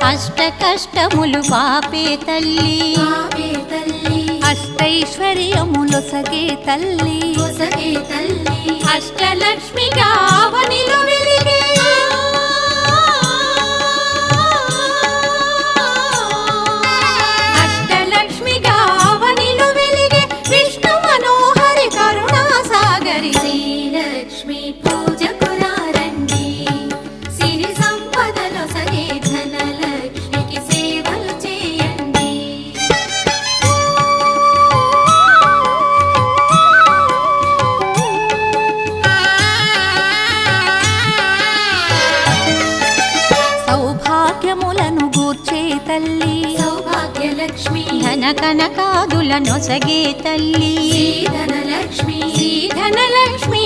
అష్ట కష్టములు పాపే తల్లి అష్టైశ్వర్యములొసగే తల్లి అష్టలక్ష్మిగా అవనిలో వెలిగే అష్టలక్ష్మిగా అవనిలో వెలిగే విష్ణు మనోహరి కరుణా సాగరి శ్రీలక్ష్మి పూజకు రండి సిరి సంపదలో సగే ధనలక్ష్మికి సేవలు చేయండి సౌభాగ్యములను గూర్చే తల్లి సౌభాగ్యలక్ష్మి ధన కనకాదుల నొసగే తల్లి ధనలక్ష్మి ధనలక్ష్మి